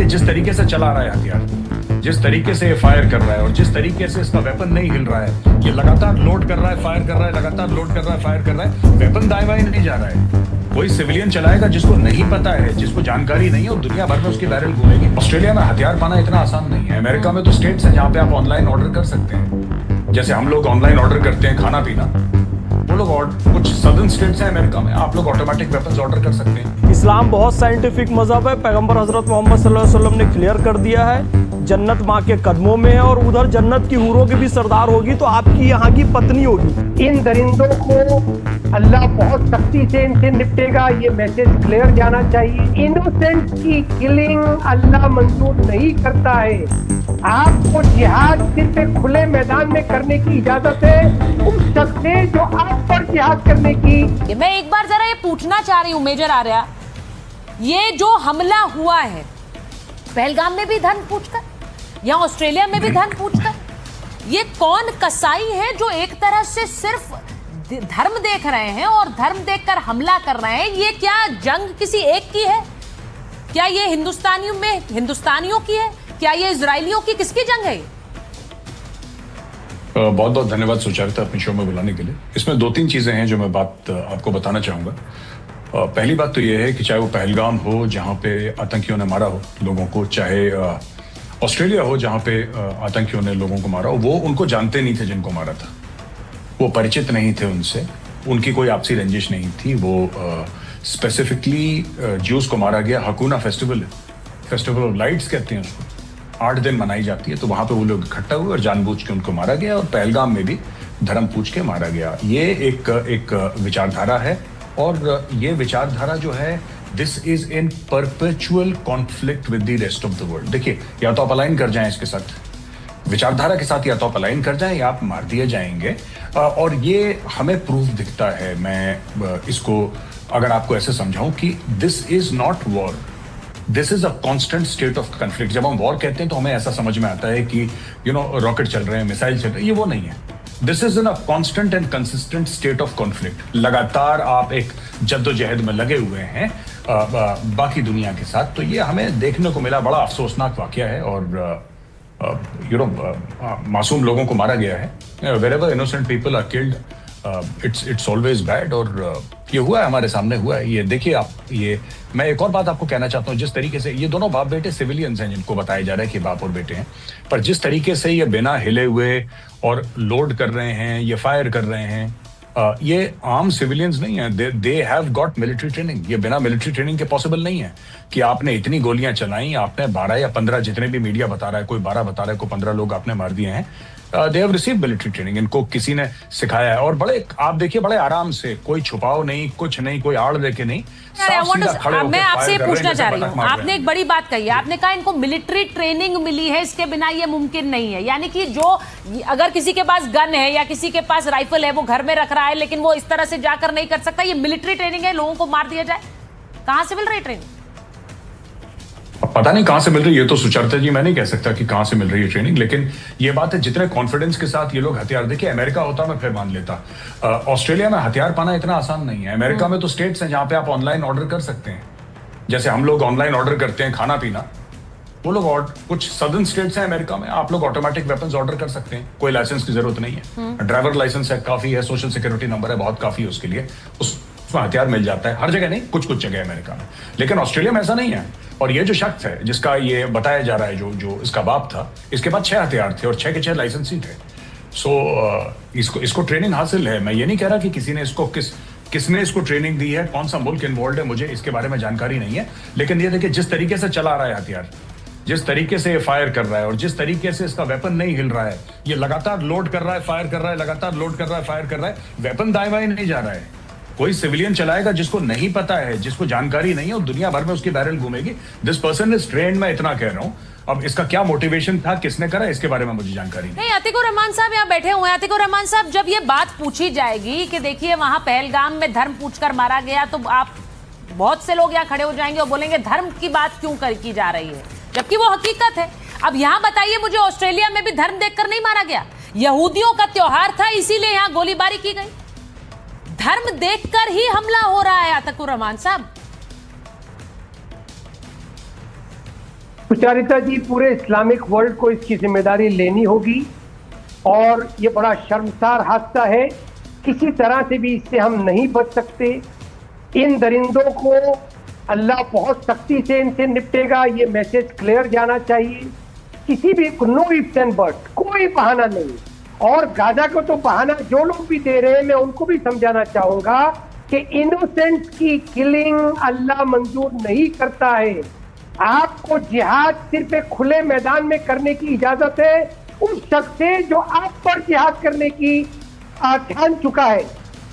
जिस तरीके से चला रहा है हथियार, जिस तरीके से ये फायर कर रहा है और जिस तरीके से इसका वेपन नहीं हिल रहा है, ये लगातार लोड कर रहा है, फायर कर रहा है, लगातार लोड कर रहा है, फायर कर रहा है, वेपन दाएं बाएं नहीं जा रहा है। कोई सिविलियन चलाएगा जिसको नहीं पता है, जिसको जानकारी नहीं है, और दुनिया भर में उसकी बैरल घूमेगी। ऑस्ट्रेलिया में हथियार पाना इतना आसान नहीं है। अमेरिका में तो स्टेट्स हैं जहां पे आप ऑनलाइन ऑर्डर कर सकते हैं, जैसे हम लोग ऑनलाइन ऑर्डर करते हैं खाना पीना। वो लोग कुछ सदर्न स्टेट्स हैं अमेरिका में, आप लोग ऑटोमेटिक वेपन्स ऑर्डर कर सकते हैं। इस्लाम बहुत साइंटिफिक मजहब है। पैगंबर हजरत मोहम्मद सल्लल्लाहु अलैहि वसल्लम ने क्लियर कर दिया है, जन्नत माँ के कदमों में है और उधर जन्नत की हूरों की भी सरदार होगी, तो आपकी यहाँ की पत्नी होगी। इन दरिंदों को अल्लाह बहुत सख्ती से इनसे निपटेगा, ये मैसेज क्लियर जाना चाहिए। इनोसेंट की किलिंग अल्लाह मंजूर नहीं करता है। आपको जिहाद सिर्फ एक खुले मैदान में करने की इजाजत है उस शख्स से जो आप पर जिहाद करने की। मैं एक बार जरा ये पूछना चाह रही हूँ मेजर आर्या, ये जो हमला हुआ है पहलगाम में भी धर्म पूछकर, या ऑस्ट्रेलिया में भी धर्म पूछकर, ये कौन कसाई है जो एक तरह से सिर्फ धर्म देख रहे हैं और धर्म देखकर हमला कर रहे हैं? ये क्या जंग किसी एक की है? क्या ये हिंदुस्तानियों की है? क्या ये इजरायलियों की, किसकी जंग है? बहुत बहुत धन्यवाद सुचारिता अपने शो में बुलाने के लिए। इसमें दो तीन चीजें हैं जो मैं बात आपको बताना चाहूंगा। पहली बात तो यह है कि चाहे वो पहलगाम हो जहां पे आतंकियों ने मारा हो लोगों को, चाहे ऑस्ट्रेलिया हो जहां पे आतंकियों ने लोगों को मारा हो, वो उनको जानते नहीं थे जिनको मारा था, वो परिचित नहीं थे उनसे, उनकी कोई आपसी रंजिश नहीं थी। वो स्पेसिफिकली ज्यूस को मारा गया। हकूना फेस्टिवल ऑफ लाइट्स कहते हैं उसको, 8 दिन मनाई जाती है, तो वहां पे वो लोग इकट्ठा हुए और जानबूझ के उनको मारा गया। और पहलगाम में भी धर्म पूछ के मारा गया। ये एक विचारधारा है, और ये विचारधारा जो है, this is in perpetual conflict with the rest of the world. देखिए, या तो आप अलाइन कर जाएं इसके साथ, विचारधारा के साथ, या तो आप अलाइन कर जाएं या आप मार दिए जाएंगे। और ये हमें प्रूफ दिखता है। मैं इसको अगर आपको ऐसे समझाऊं कि this is not war, this is a constant state of conflict. जब हम वॉर कहते हैं तो हमें ऐसा समझ में आता है कि रॉकेट चल रहे हैं, मिसाइल चल रहे हैं, ये वो नहीं है। This is in a constant and consistent state of conflict. लगातार आप एक जद्दोजहद में लगे हुए हैं बाकी दुनिया के साथ। तो ये हमें देखने को मिला, बड़ा अफसोसनाक वाकया है। और मासूम लोगों को मारा गया है। Wherever innocent people are killed, it's always bad. और ये हुआ है, हमारे सामने हुआ है। ये देखिए आप, ये मैं एक और बात आपको कहना चाहता हूँ, जिस तरीके से ये दोनों बाप बेटे सिविलियंस हैं जिनको बताया जा रहा है कि बाप और बेटे हैं, पर जिस तरीके से ये बिना हिले हुए और लोड कर रहे हैं, ये फायर कर रहे हैं, ये आम सिविलियंस नहीं है। They have got military training. ये बिना मिलिट्री ट्रेनिंग के पॉसिबल नहीं है कि आपने इतनी गोलियां चलाई, आपने 12 या 15, जितने भी मीडिया बता रहा है, कोई 12 बता रहा है, कोई 15 लोग आपने मार दिए हैं। They have received military training, इनको किसी ने सिखाया है। और बड़े, आप देखिए, बड़े आराम से, कोई छुपाव नहीं, कुछ नहीं, कोई आड़ लेके नहीं। मैं आपसे पूछना चाह रही हूँ, आपने एक बड़ी बात कही है, आपने कहा इनको मिलिट्री ट्रेनिंग मिली है, इसके बिना ये मुमकिन नहीं है। यानी कि जो अगर किसी के पास गन है या किसी के पास राइफल है, वो घर में रख रहा है, लेकिन वो इस तरह से जाकर नहीं कर सकता। ये मिलिट्री ट्रेनिंग है, लोगों को मार दिया जाए। कहां से मिल रही ट्रेनिंग? पता नहीं कहां से मिल रही है, ये तो सुचरिता जी मैं नहीं कह सकता कि कहां से मिल रही है ट्रेनिंग, लेकिन ये बात है जितने कॉन्फिडेंस के साथ ये लोग हथियार, देखिए अमेरिका होता मैं फिर मान लेता। ऑस्ट्रेलिया में हथियार पाना इतना आसान नहीं है। अमेरिका में तो स्टेट्स हैं जहां पे आप ऑनलाइन ऑर्डर कर सकते हैं, जैसे हम लोग ऑनलाइन ऑर्डर करते हैं खाना पीना। वो लोग कुछ सदर्न स्टेट्स हैं अमेरिका में, आप लोग ऑटोमेटिक वेपन्स ऑर्डर कर सकते हैं, कोई लाइसेंस की जरूरत नहीं है। ड्राइवर लाइसेंस है, काफी है, सोशल सिक्योरिटी नंबर है, बहुत काफी है उसके लिए, उसमें हथियार मिल जाता है। हर जगह नहीं, कुछ कुछ जगह अमेरिका में, लेकिन ऑस्ट्रेलिया में ऐसा नहीं है। और ये जो शख्स है जिसका ये बताया जा रहा है, जो इसका बाप था, इसके पास 6 हथियार थे और 6 के 6 लाइसेंस ही थे। सो इसको ट्रेनिंग हासिल है। मैं ये नहीं कह रहा कि किसी ने इसको किसने इसको ट्रेनिंग दी है, कौन सा मुल्क इन्वॉल्व है, मुझे इसके बारे में जानकारी नहीं है। लेकिन ये देखिए, जिस तरीके से चला रहा है हथियार, जिस तरीके से ये फायर कर रहा है और जिस तरीके से इसका वेपन नहीं हिल रहा है, ये लगातार लोड कर रहा है, फायर कर रहा है, लगातार लोड कर रहा है, फायर कर रहा है, वेपन दाएं बाएं नहीं जा रहा है। कोई सिविलियन चलाएगा जिसको नहीं पता है, जिसको जानकारी नहीं है, और दुनिया भर में उसकी बैरल घूमेगी। दिस पर्सन इज ट्रेन्ड, मैं इतना कह रहा हूं। अब इसका क्या मोटिवेशन था, किसने करा, इसके बारे में मुझे जानकारी नहीं। अतीकुर रहमान साहब यहाँ बैठे हुए हैं। अतीकुर रहमान साहब, जब ये बात पूछी जाएगी कि देखिए वहां पहलगाम में धर्म पूछकर मारा गया, तो आप बहुत से लोग यहाँ खड़े हो जाएंगे और बोलेंगे धर्म की बात क्यों की जा रही है, जबकि वो हकीकत है। अब यहाँ बताइए मुझे, ऑस्ट्रेलिया में भी धर्म देखकर नहीं मारा गया, यहूदियों का त्योहार था, इसीलिए यहाँ गोलीबारी की गई। धर्म देखकर ही हमला हो रहा है अतीकुर रहमान साहब। सुचारिता जी, पूरे इस्लामिक वर्ल्ड को इसकी जिम्मेदारी लेनी होगी और ये बड़ा शर्मसार हादसा है। किसी तरह से भी इससे हम नहीं बच सकते। इन दरिंदों को अल्लाह बहुत सख्ती से इनसे निपटेगा, ये मैसेज क्लियर जाना चाहिए। किसी भी नो इफ्स एंड बट्स, कोई बहाना नहीं। और गाजा को तो बहाना जो लोग भी दे रहे हैं, मैं उनको भी समझाना चाहूंगा कि इनोसेंट की किलिंग अल्लाह मंजूर नहीं करता है। आपको जिहाद सिर्फ एक खुले मैदान में करने की इजाजत है उस शख्स से जो आप पर जिहाद करने की ठान चुका है।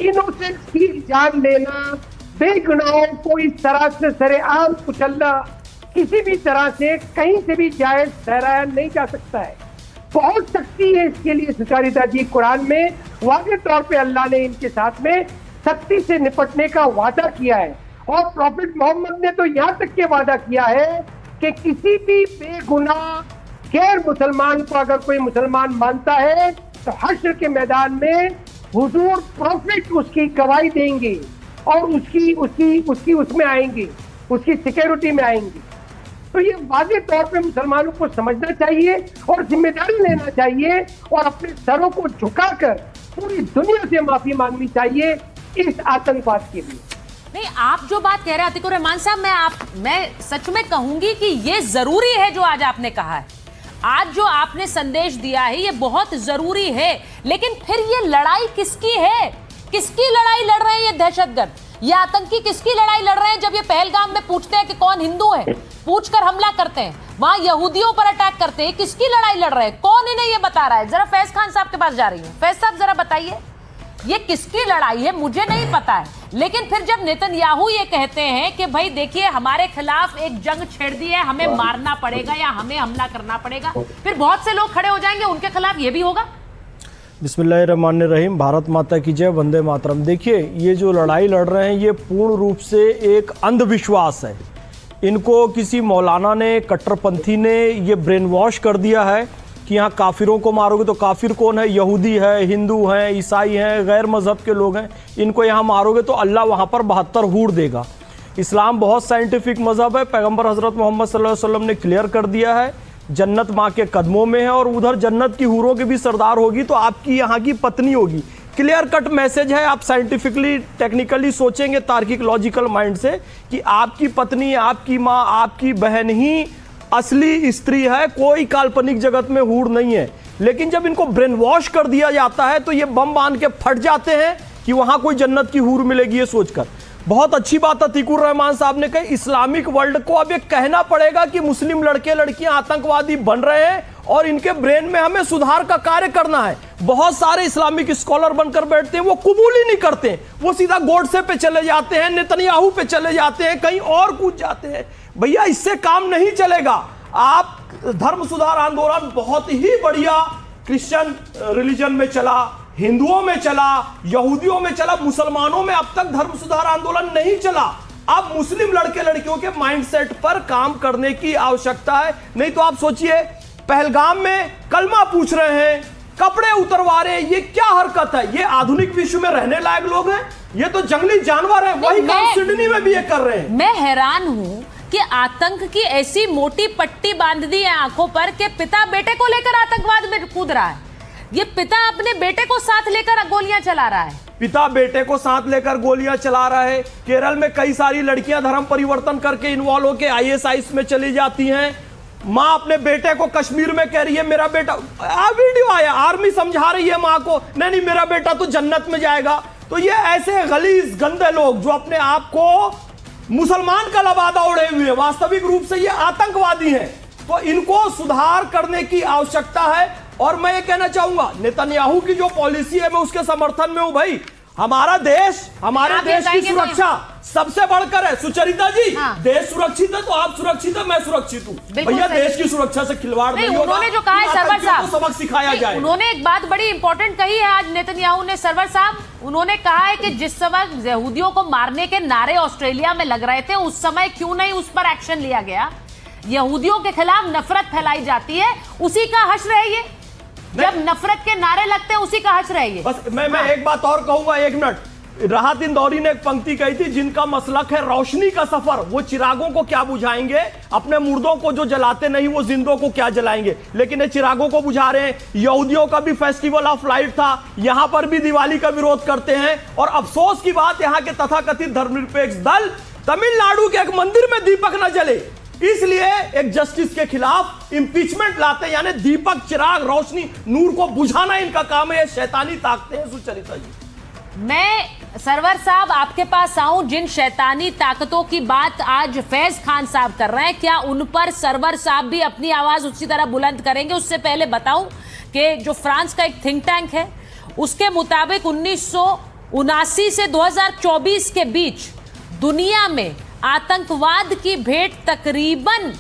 इनोसेंट की जान लेना, बेगुनाहों को इस तरह से सरेआम कुचलना किसी भी तरह से कहीं से भी जायज ठहराया नहीं जा सकता है। बहुत सख्ती है इसके लिए सुचारिता जी। कुरान में वाज़ेह तौर पे अल्लाह ने इनके साथ में सख्ती से निपटने का वादा किया है और प्रॉफिट मोहम्मद ने तो यहाँ तक के वादा किया है कि किसी भी बेगुनाह गैर मुसलमान को अगर कोई मुसलमान मानता है तो हश्र के मैदान में हुजूर प्रॉफिट उसकी गवाही देंगे और उसकी उसमें आएंगे, उसकी सिक्योरिटी में आएंगे। तो ये वाज़ेह तौर पे मुसलमानों को समझना चाहिए और जिम्मेदारी लेना चाहिए और अपने सरों को झुकाकर पूरी दुनिया से माफी मांगनी चाहिए इस आतंकवाद के लिए। नहीं, आप जो बात कह रहे हैं अतीकुर रहमान साहब, मैं सच में कहूंगी कि ये जरूरी है जो आज आपने कहा है, आज जो आपने संदेश दिया है ये बहुत जरूरी है। लेकिन फिर ये लड़ाई किसकी है? किसकी लड़ाई लड़ रहे हैं ये दहशतगर्द, ये आतंकी किसकी लड़ाई लड़ रहे हैं? जब ये पहलगाम में पूछते हैं कि कौन हिंदू है, पूछकर हमला करते हैं, वहां यहूदियों पर अटैक करते हैं, किसकी लड़ाई लड़ रहे हैं? कौन इन्हें ये बता रहा है? जरा फैज खान साहब के पास जा रही हूँ। फैज साहब जरा बताइए ये किसकी लड़ाई है? मुझे नहीं पता है। लेकिन फिर जब नेतन्याहू ये कहते हैं कि भाई देखिए हमारे खिलाफ एक जंग छेड़ दी है, हमें मारना पड़ेगा या हमें हमला करना पड़ेगा, फिर बहुत से लोग खड़े हो जाएंगे, उनके खिलाफ ये भी होगा। बिस्मिल्लाहिर्रहमानिर्रहीम, भारत माता की जय, वंदे मातरम। देखिए ये जो लड़ाई लड़ रहे हैं ये पूर्ण रूप से एक अंधविश्वास है। इनको किसी मौलाना ने, कट्टरपंथी ने ये ब्रेन वॉश कर दिया है कि यहाँ काफिरों को मारोगे तो काफिर कौन है? यहूदी है, हिंदू हैं, ईसाई हैं, गैर मज़हब के लोग हैं, इनको यहाँ मारोगे तो अल्लाह वहाँ पर 72 हूर देगा। इस्लाम बहुत साइंटिफिक मज़हब है। पैगंबर हज़रत मोहम्मद सल्लल्लाहु अलैहि वसल्लम ने क्लियर कर दिया है जन्नत माँ के कदमों में है और उधर जन्नत की हूरों की भी सरदार होगी तो आपकी यहाँ की पत्नी होगी। क्लियर कट मैसेज है। आप साइंटिफिकली टेक्निकली सोचेंगे तार्किक लॉजिकल माइंड से कि आपकी पत्नी, आपकी माँ, आपकी बहन ही असली स्त्री है, कोई काल्पनिक जगत में हूर नहीं है। लेकिन जब इनको ब्रेन वॉश कर दिया जाता है तो ये बम बांध के फट जाते हैं कि वहां कोई जन्नत की हूर मिलेगी ये सोचकर। बहुत अच्छी बात अतीकुर रहमान साहब ने कही, इस्लामिक वर्ल्ड को अब ये कहना पड़ेगा कि मुस्लिम लड़के लड़कियां आतंकवादी बन रहे हैं और इनके ब्रेन में हमें सुधार का कार्य करना है। बहुत सारे इस्लामिक स्कॉलर बनकर बैठते हैं, वो कबूल ही नहीं करते, वो सीधा गोडसे पे चले जाते हैं, नेतन्याहू पे चले जाते हैं, कहीं और कूद जाते हैं। भैया इससे काम नहीं चलेगा। आप धर्म सुधार आंदोलन बहुत ही बढ़िया क्रिश्चियन रिलीजन में चला, हिंदुओं में चला, यहूदियों में चला, मुसलमानों में अब तक धर्म सुधार आंदोलन नहीं चला। अब मुस्लिम लड़के लड़कियों के माइंडसेट पर काम करने की आवश्यकता है। नहीं तो आप सोचिए पहलगाम में कलमा पूछ रहे हैं, कपड़े उतरवा रहे हैं, ये क्या हरकत है? ये आधुनिक विश्व में रहने लायक लोग हैं? ये तो जंगली जानवर है। वही काम सिडनी में भी ये कर रहे हैं। मैं हैरान हूं कि आतंक की ऐसी मोटी पट्टी बांध दी है आंखों पर कि पिता बेटे को लेकर आतंकवाद में कूद रहा है। ये पिता अपने बेटे को साथ लेकर गोलियां चला रहा है। पिता बेटे को साथ लेकर गोलियां चला रहा है। केरल में कई सारी लड़कियां धर्म परिवर्तन करके इन्वॉल्व होकर ISIS में चली जाती हैं। माँ अपने बेटे को कश्मीर में कह रही है मेरा बेटा, वीडियो आया, आर्मी समझा रही है माँ को, नहीं मेरा बेटा तो जन्नत में जाएगा। तो ये ऐसे गलीज गंदे लोग जो अपने आप को मुसलमान का लबादा उड़े हुए हैं, वास्तविक रूप से ये आतंकवादी हैं। तो इनको सुधार करने की आवश्यकता है। और मैं ये कहना चाहूंगा नेतन्याहू की जो पॉलिसी है मैं उसके समर्थन में हूं। भाई हमारा देश, हमारे देश की सुरक्षा सबसे बढ़कर है। सुचरिता जी, देश सुरक्षित है तो आप सुरक्षित है, मैं सुरक्षित हूँ। भैया देश की सुरक्षा से खिलवाड़ नहीं होगा। उन्होंने जो कहा है सरवर साहब, सबक सिखाया जाए। उन्होंने एक बात बड़ी इंपॉर्टेंट कही है आज नेतन्याहू ने, सरवर साहब, उन्होंने कहा है कि जिस समय यहूदियों को मारने के नारे ऑस्ट्रेलिया में लग रहे थे उस समय क्यों नहीं उस पर एक्शन लिया गया? यहूदियों के खिलाफ नफरत फैलाई जाती है, उसी का हश्र है ये। जब नफरत के नारे लगते हैं उसी का हश्र है ये। बस मैं एक बात और कहूंगा, एक मिनट। राहत इंदौरी ने एक पंक्ति कही थी, जिनका मसलक है रोशनी का सफर, वो चिरागों को क्या बुझाएंगे, अपने मुर्दों को जो जलाते नहीं वो जिंदों को क्या जलाएंगे। लेकिन ये चिरागों को बुझा रहे हैं। यहूदियों का भी फेस्टिवल ऑफ लाइट था, यहां पर भी दिवाली का विरोध करते हैं। और अफसोस की बात, यहां के तथाकथित धर्मनिरपेक्ष दल तमिलनाडु के एक मंदिर में दीपक न जले, इसलिए एक जस्टिस के खिलाफ इंपीचमेंट लाते हैं। यानी दीपक, चिराग, रोशनी, नूर को बुझाना इनका काम है। ये शैतानी ताकतें हैं सुचरिता जी। मैं सरवर साहब आपके पास आऊं, जिन शैतानी ताकतों की बात आज फैज खान साहब कर रहे हैं, क्या उन पर सरवर साहब भी अपनी आवाज उसी तरह बुलंद करेंगे? उससे पहले बताऊं कि जो फ्रांस का एक थिंक टैंक है, उसके मुताबिक 1979 से 2024 के बीच दुनिया में आतंकवाद की भेंट तकरीबन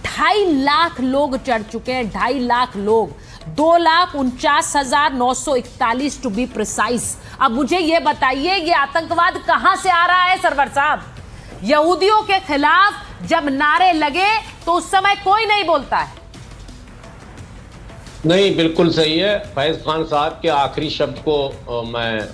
2.5 लाख लोग चढ़ चुके हैं। 2.5 लाख लोग, 2,49,941 टू बी प्रिसाइज। अब मुझे ये बताइए, ये आतंकवाद कहां से आ रहा है सरवर साहब? यहूदियों के खिलाफ जब नारे लगे तो उस समय कोई नहीं बोलता है। नहीं, बिल्कुल सही है। फैज खान साहब के आखिरी शब्द को मैं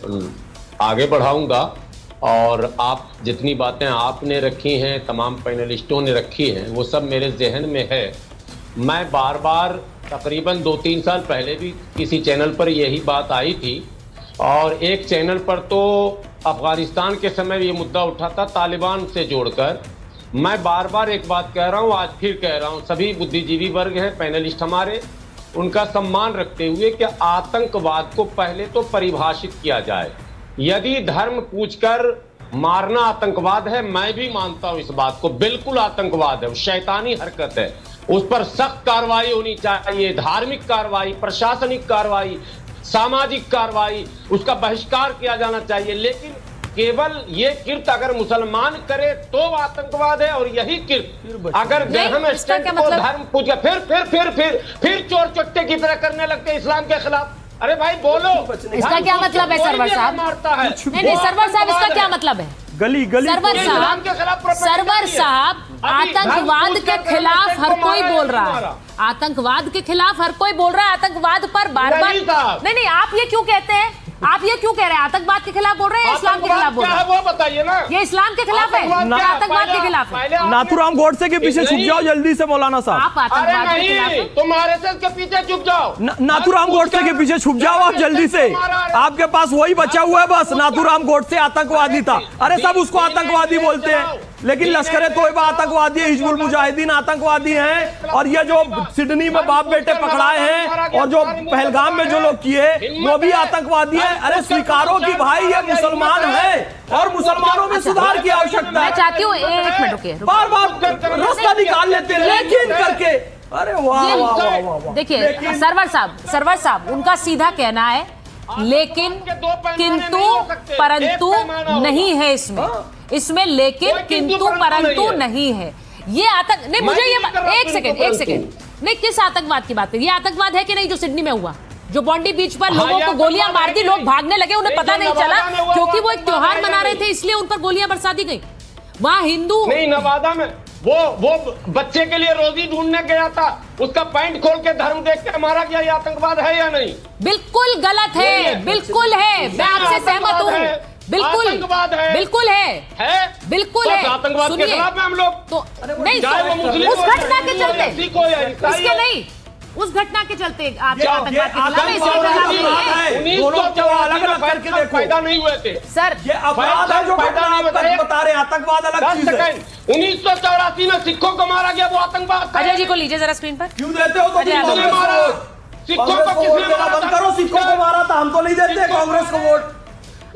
आगे बढ़ाऊंगा, और आप जितनी बातें आपने रखी हैं, तमाम पैनलिस्टों ने रखी हैं, वो सब मेरे जहन में है। मैं बार बार तकरीबन 2-3 साल पहले भी किसी चैनल पर यही बात आई थी, और एक चैनल पर तो अफगानिस्तान के समय ये मुद्दा उठा था तालिबान से जोड़कर। मैं बार बार एक बात कह रहा हूँ, आज फिर कह रहा हूँ, सभी बुद्धिजीवी वर्ग हैं, पैनलिस्ट हमारे, उनका सम्मान रखते हुए कि आतंकवाद को पहले तो परिभाषित किया जाए। यदि धर्म पूछकर मारना आतंकवाद है, मैं भी मानता हूं इस बात को, बिल्कुल आतंकवाद है, शैतानी हरकत है, उस पर सख्त कार्रवाई होनी चाहिए, धार्मिक कार्रवाई, प्रशासनिक कार्रवाई, सामाजिक कार्रवाई, उसका बहिष्कार किया जाना चाहिए। लेकिन केवल ये किर्त अगर मुसलमान करे तो आतंकवाद है, और यही किर्त अगर ग्रहण स्टेट को धर्म पूछ फिर चोर चट्टे की तरह करने लगते इस्लाम के खिलाफ। अरे भाई बोलो, इसका क्या मतलब है सरवर साहब? मारता है। नहीं, सरवर साहब, इसका क्या मतलब है? गली सरवर साहब, आतंकवाद के खिलाफ हर कोई बोल रहा है, आतंकवाद के खिलाफ हर कोई बोल रहा है, आतंकवाद पर बार बार नहीं, आप ये क्यों कहते हैं? आप ये क्यों कह रहे हैं? आतंकवाद के खिलाफ बोल रहे हैं, इस्लाम के खिलाफ बोल रहे हैं? वो बताइए ना। ये इस्लाम के खिलाफ है, आतंकवाद के खिलाफ है। नाथुराम गोडसे के पीछे छुप जाओ जल्दी से मौलाना साहब। आप आतंकवाद के खिलाफ हैं? तुम आरएसएस के पीछे छुप जाओ। नाथुराम गोडसे के पीछे छुप जाओ आप जल्दी से। आपके पास वही बचा हुआ है बस, नाथुराम गोडसे आतंकवादी था। अरे सब उसको आतंकवादी बोलते हैं, लेकिन लश्कर तोयबा आतंकवादी है, हिजबुल मुजाहिदीन आतंकवादी हैं, और ये जो सिडनी में बाप बेटे पकड़ाए हैं और जो पहलगाम में जो लोग किए वो भी आतंकवादी है। अरे स्वीकारो कि भाई ये मुसलमान है और मुसलमानों में सुधार की आवश्यकता है। मैं चाहती हूँ, एक मिनट रुकिए, बार बार रास्ता निकाल लेते हैं लेकिन करके। अरे वाह वाह वाह वाह। देखिए सरवर साहब, उनका सीधा कहना है लेकिन, किंतु, परंतु नहीं है इसमें लेकिन, किंतु, परंतु नहीं है। ये आतंक नहीं, मुझे ये एक सेकंड नहीं, किस आतंकवाद की बात है? ये आतंकवाद है कि नहीं जो सिडनी में हुआ, जो बॉन्डी बीच पर लोगों को गोलियां मार दी, लोग भागने लगे, उन्हें पता नहीं चला क्योंकि वो एक त्योहार मना रहे थे, इसलिए उन पर गोलियां बरसा दी गई। वहां हिंदू नहीं, नवादा में वो बच्चे के लिए रोजी ढूंढने गया था, उसका पैंट खोल के धर्म देख के मारा गया। ये आतंकवाद है या नहीं? बिल्कुल गलत है, बिल्कुल है, मैं आपसे सहमत हूँ, बिल्कुल आतंकवाद है, बिल्कुल है, बिल्कुल है। आतंकवाद के खिलाफ हम लोग तो नहीं, उस घटना के चलते, उसके नहीं, उस घटना के चलते आप आतंकवाद के खिलाफ पैदा नहीं हुए थे सर। ये अपराध है जो बता रहे हैं, आतंकवाद अलग चीज है। 1984 में सिखों को मारा गया, वो आतंकवाद था। अजय जी को लीजिए जरा स्क्रीन पर। क्यों देते हो? सिखों को किसने मारा? सिखों को वोट देना बंद करो। सिखों को मारा था, हम तो नहीं देते कांग्रेस को वोट।